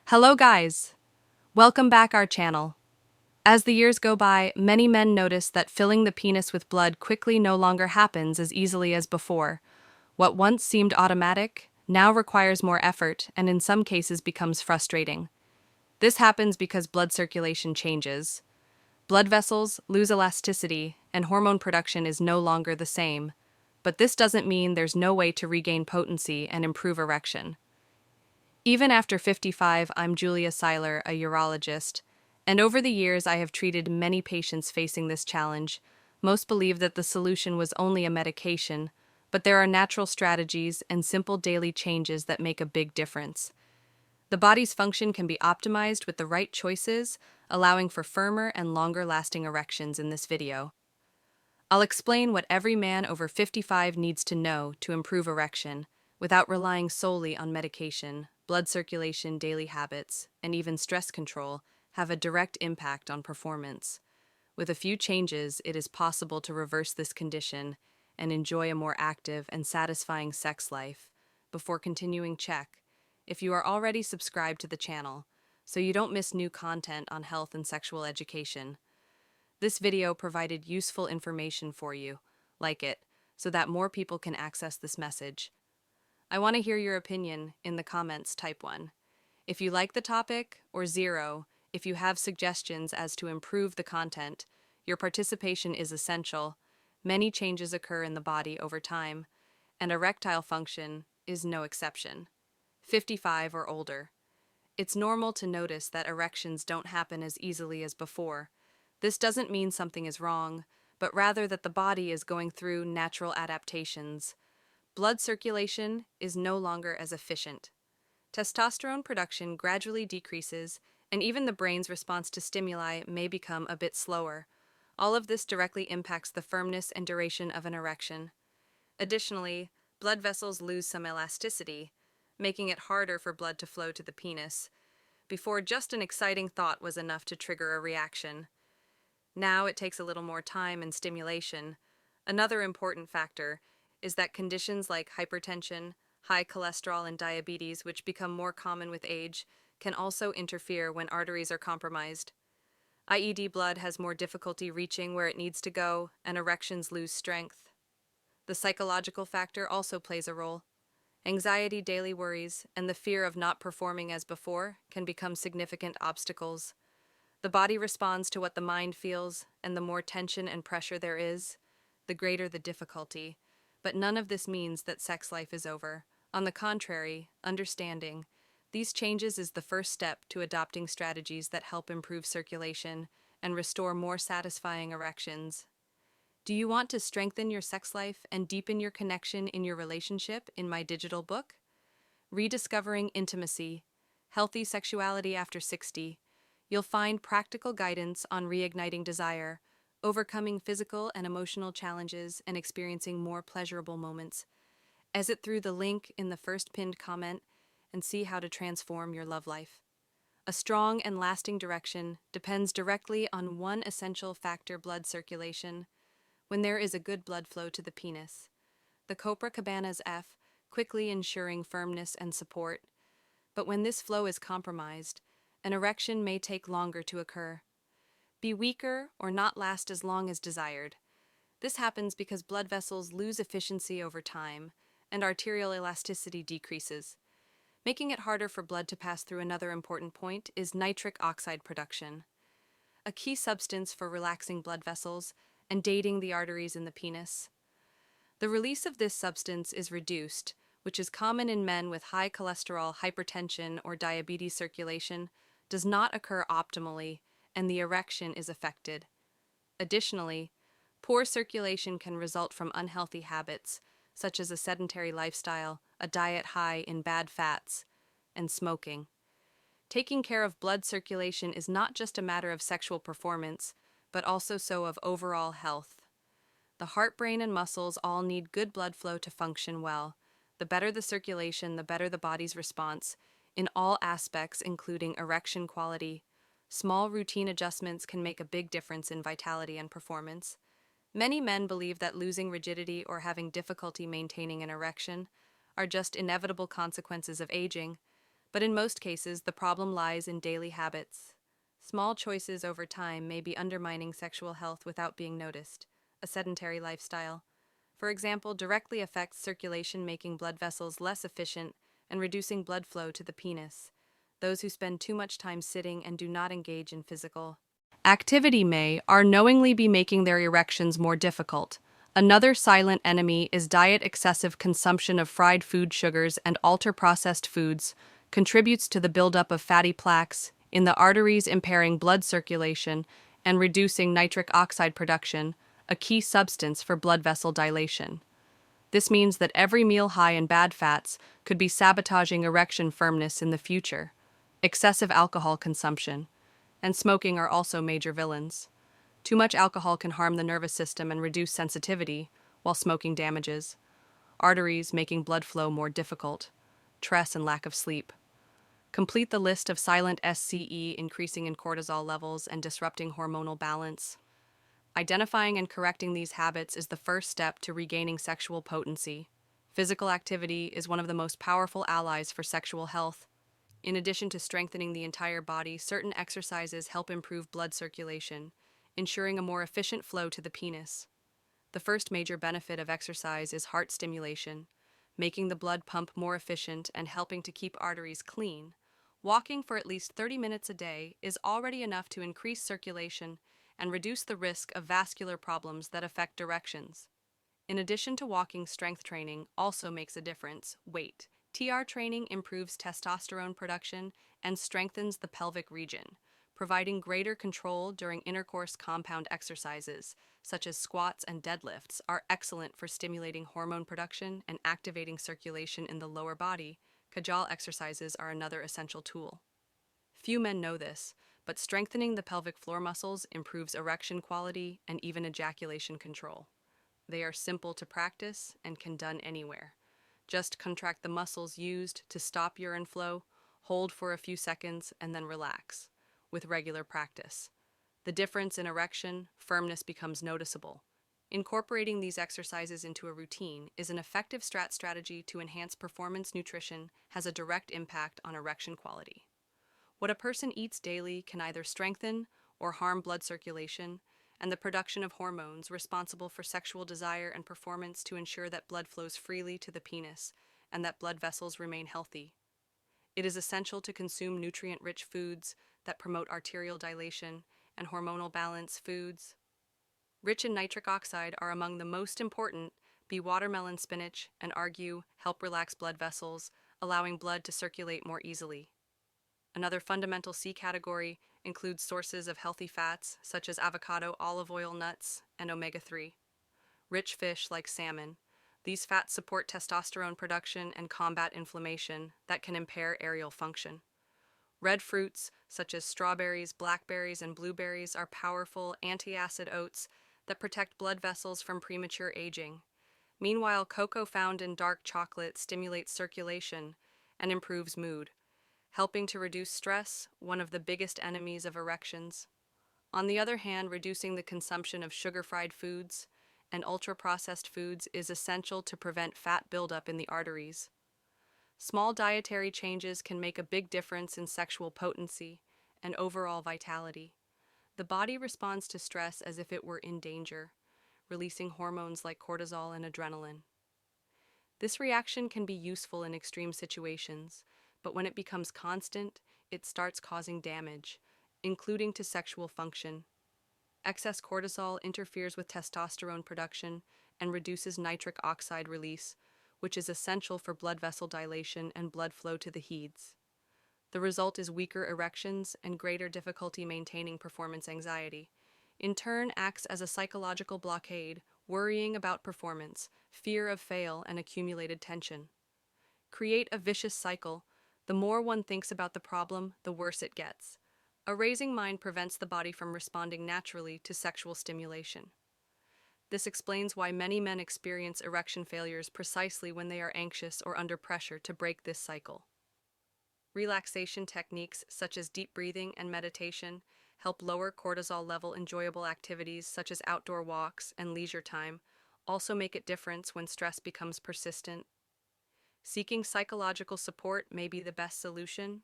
Hello guys! Welcome back our channel. As the years go by, many men notice that filling the penis with blood quickly no longer happens as easily as before. What once seemed automatic now requires more effort and in some cases becomes frustrating. This happens because blood circulation changes. Blood vessels lose elasticity and hormone production is no longer the same. But this doesn't mean there's no way to regain potency and improve erection. Even after 55, I'm Julia Seiler, a urologist, and over the years I have treated many patients facing this challenge. Most believe that the solution was only a medication, but there are natural strategies and simple daily changes that make a big difference. The body's function can be optimized with the right choices, allowing for firmer and longer-lasting erections in this video. I'll explain what every man over 55 needs to know to improve erection without relying solely on medication. Blood circulation, daily habits, and even stress control have a direct impact on performance. With a few changes, it is possible to reverse this condition and enjoy a more active and satisfying sex life. Before continuing, check if you are already subscribed to the channel so you don't miss new content on health and sexual education. This video provided useful information for you. Like it, so that more people can access this message. I want to hear your opinion in the comments. Type 1 if you like the topic, or 0 if you have suggestions as to improve the content. Your participation is essential. Many changes occur in the body over time, and erectile function is no exception. 55 or older. It's normal to notice that erections don't happen as easily as before. This doesn't mean something is wrong, but rather that the body is going through natural adaptations. Blood circulation is no longer as efficient. Testosterone production gradually decreases, and even the brain's response to stimuli may become a bit slower. All of this directly impacts the firmness and duration of an erection. Additionally, blood vessels lose some elasticity, making it harder for blood to flow to the penis. Before, just an exciting thought was enough to trigger a reaction. Now it takes a little more time and stimulation. Another important factor is that conditions like hypertension, high cholesterol, and diabetes, which become more common with age, can also interfere when arteries are compromised. IED blood has more difficulty reaching where it needs to go, and erections lose strength. The psychological factor also plays a role. Anxiety, daily worries, and the fear of not performing as before can become significant obstacles. The body responds to what the mind feels, and the more tension and pressure there is, the greater the difficulty. But none of this means that sex life is over. On the contrary, understanding these changes is the first step to adopting strategies that help improve circulation and restore more satisfying erections. Do you want to strengthen your sex life and deepen your connection in your relationship in my digital book? Rediscovering Intimacy, Healthy Sexuality After 60. You'll find practical guidance on reigniting desire, overcoming physical and emotional challenges, and experiencing more pleasurable moments. Exit through the link in the first pinned comment and see how to transform your love life. A strong and lasting direction depends directly on one essential factor: blood circulation. When there is a good blood flow to the penis, the Copracabanas F, quickly ensuring firmness and support. But when this flow is compromised, an erection may take longer to occur, be weaker, or not last as long as desired. This happens because blood vessels lose efficiency over time, and arterial elasticity decreases. Making it harder for blood to pass through. Another important point is nitric oxide production, a key substance for relaxing blood vessels and dating the arteries in the penis. The release of this substance is reduced, which is common in men with high cholesterol, hypertension, or diabetes. Circulation does not occur optimally, and the erection is affected. Additionally, poor circulation can result from unhealthy habits, such as a sedentary lifestyle, a diet high in bad fats, and smoking. Taking care of blood circulation is not just a matter of sexual performance, but also so of overall health. The heart, brain, and muscles all need good blood flow to function well. The better the circulation, the better the body's response, in all aspects, including erection quality. Small routine adjustments can make a big difference in vitality and performance. Many men believe that losing rigidity or having difficulty maintaining an erection are just inevitable consequences of aging, But in most cases, the problem lies in daily habits. Small choices over time may be undermining sexual health without being noticed. A sedentary lifestyle, for example, directly affects circulation, making blood vessels less efficient and reducing blood flow to the penis. Those who spend too much time sitting and do not engage in physical activity may unknowingly be making their erections more difficult. Another silent enemy is diet. Excessive consumption of fried food, sugars, and ultra-processed foods contributes to the buildup of fatty plaques in the arteries, impairing blood circulation and reducing nitric oxide production, a key substance for blood vessel dilation. This means that every meal high in bad fats could be sabotaging erection firmness in the future. Excessive alcohol consumption and smoking are also major villains. Too much alcohol can harm the nervous system and reduce sensitivity, while smoking damages arteries, making blood flow more difficult. Stress and lack of sleep. Complete the list of silent SCE, increasing in cortisol levels and disrupting hormonal balance. Identifying and correcting these habits is the first step to regaining sexual potency. Physical activity is one of the most powerful allies for sexual health. In addition to strengthening the entire body, certain exercises help improve blood circulation, ensuring a more efficient flow to the penis. The first major benefit of exercise is heart stimulation, making the blood pump more efficient and helping to keep arteries clean. Walking for at least 30 minutes a day is already enough to increase circulation and reduce the risk of vascular problems that affect erections. In addition to walking, strength training also makes a difference. Weight TR training improves testosterone production and strengthens the pelvic region, providing greater control during intercourse. Compound exercises, such as squats and deadlifts, are excellent for stimulating hormone production and activating circulation in the lower body. Kegel exercises are another essential tool. Few men know this, but strengthening the pelvic floor muscles improves erection quality and even ejaculation control. They are simple to practice and can be done anywhere. Just contract the muscles used to stop urine flow, hold for a few seconds, and then relax. With regular practice, the difference in erection firmness becomes noticeable. Incorporating these exercises into a routine is an effective strategy to enhance performance. Nutrition has a direct impact on erection quality. What a person eats daily can either strengthen or harm blood circulation and the production of hormones responsible for sexual desire and performance. To ensure that blood flows freely to the penis and that blood vessels remain healthy, it is essential to consume nutrient-rich foods that promote arterial dilation and hormonal balance. Foods rich in nitric oxide are among the most important. Watermelon, spinach, and argue help relax blood vessels, allowing blood to circulate more easily. Another fundamental C category includes sources of healthy fats such as avocado, olive oil, nuts, and omega-3. Rich fish like salmon. These fats support testosterone production and combat inflammation that can impair aerial function. Red fruits such as strawberries, blackberries, and blueberries are powerful antacid oats that protect blood vessels from premature aging. Meanwhile, cocoa found in dark chocolate stimulates circulation and improves mood, helping to reduce stress, one of the biggest enemies of erections. On the other hand, reducing the consumption of sugar-fried foods and ultra-processed foods is essential to prevent fat buildup in the arteries. Small dietary changes can make a big difference in sexual potency and overall vitality. The body responds to stress as if it were in danger, releasing hormones like cortisol and adrenaline. This reaction can be useful in extreme situations, but when it becomes constant, it starts causing damage, including to sexual function. Excess cortisol interferes with testosterone production and reduces nitric oxide release, which is essential for blood vessel dilation and blood flow to the heads. The result is weaker erections and greater difficulty maintaining performance. Anxiety, in turn, acts as a psychological blockade, worrying about performance, fear of fail, and accumulated tension. Create a vicious cycle. The more one thinks about the problem, the worse it gets. A racing mind prevents the body from responding naturally to sexual stimulation. This explains why many men experience erection failures precisely when they are anxious or under pressure. To break this cycle, relaxation techniques such as deep breathing and meditation help lower cortisol level. Enjoyable activities such as outdoor walks and leisure time also make a difference when stress becomes persistent. seeking psychological support may be the best solution.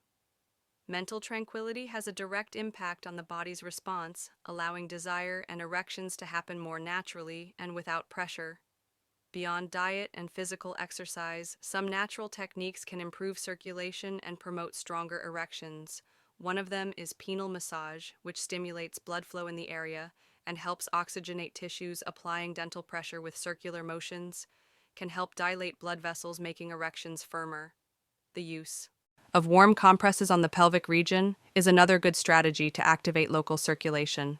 Mental tranquility has a direct impact on the body's response, allowing desire and erections to happen more naturally and without pressure. Beyond diet and physical exercise, some natural techniques can improve circulation and promote stronger erections. One of them is penile massage, which stimulates blood flow in the area and helps oxygenate tissues. Applying gentle pressure with circular motions can help dilate blood vessels, making erections firmer. The use of warm compresses on the pelvic region is another good strategy to activate local circulation.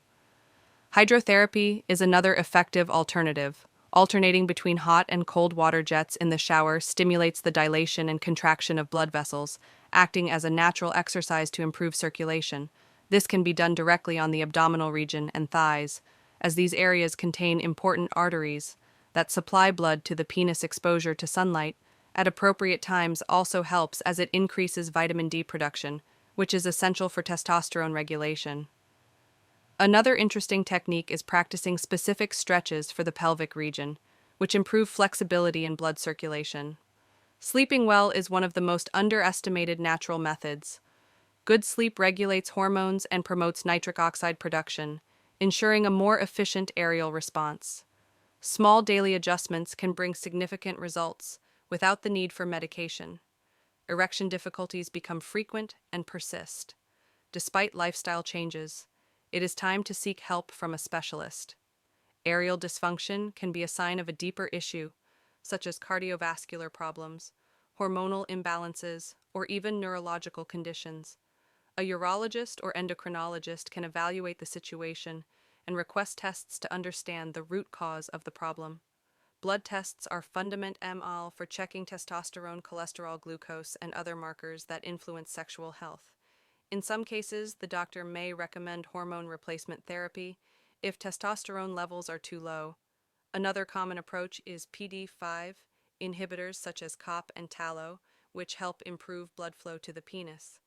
Hydrotherapy is another effective alternative. Alternating between hot and cold water jets in the shower stimulates the dilation and contraction of blood vessels, acting as a natural exercise to improve circulation. This can be done directly on the abdominal region and thighs, as these areas contain important arteries that supply blood to the penis. Exposure to sunlight at appropriate times also helps, as it increases vitamin D production, which is essential for testosterone regulation. Another interesting technique is practicing specific stretches for the pelvic region, which improve flexibility and blood circulation. Sleeping well is one of the most underestimated natural methods. Good sleep regulates hormones and promotes nitric oxide production, ensuring a more efficient aerial response. Small daily adjustments can bring significant results without the need for medication. Erection difficulties become frequent and persist. Despite lifestyle changes, it is time to seek help from a specialist. Aerial dysfunction can be a sign of a deeper issue, such as cardiovascular problems, hormonal imbalances, or even neurological conditions. A urologist or endocrinologist can evaluate the situation and request tests to understand the root cause of the problem. Blood tests are fundamental for checking testosterone, cholesterol, glucose, and other markers that influence sexual health. In some cases, the doctor may recommend hormone replacement therapy if testosterone levels are too low. Another common approach is PD5 inhibitors such as COP and tallow, which help improve blood flow to the penis.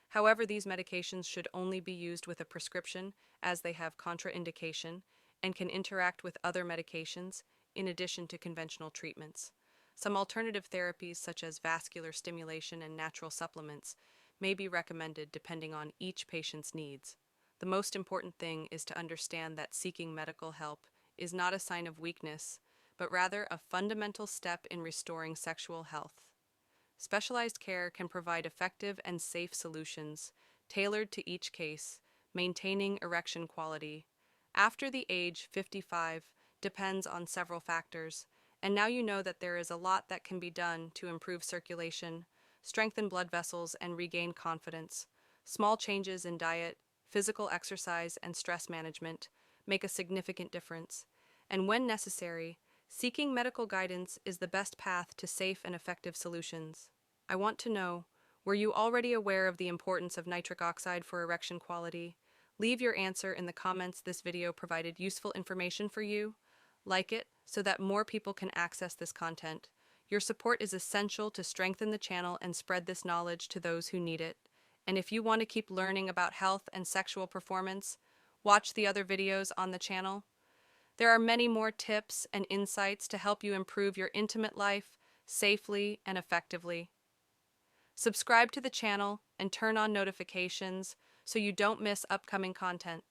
However, these medications should only be used with a prescription, as they have contraindication and can interact with other medications in addition to conventional treatments. Some alternative therapies, such as vascular stimulation and natural supplements, may be recommended depending on each patient's needs. The most important thing is to understand that seeking medical help is not a sign of weakness, but rather a fundamental step in restoring sexual health. Specialized care can provide effective and safe solutions, tailored to each case, maintaining erection quality. After the age 55 depends on several factors, and now you know that there is a lot that can be done to improve circulation, strengthen blood vessels, and regain confidence. Small changes in diet, physical exercise, and stress management make a significant difference, and when necessary, seeking medical guidance is the best path to safe and effective solutions. I want to know, were you already aware of the importance of nitric oxide for erection quality? Leave your answer in the comments. This video provided useful information for you. Like it so that more people can access this content. Your support is essential to strengthen the channel and spread this knowledge to those who need it. And if you want to keep learning about health and sexual performance, watch the other videos on the channel. There are many more tips and insights to help you improve your intimate life safely and effectively. Subscribe to the channel and turn on notifications so you don't miss upcoming content.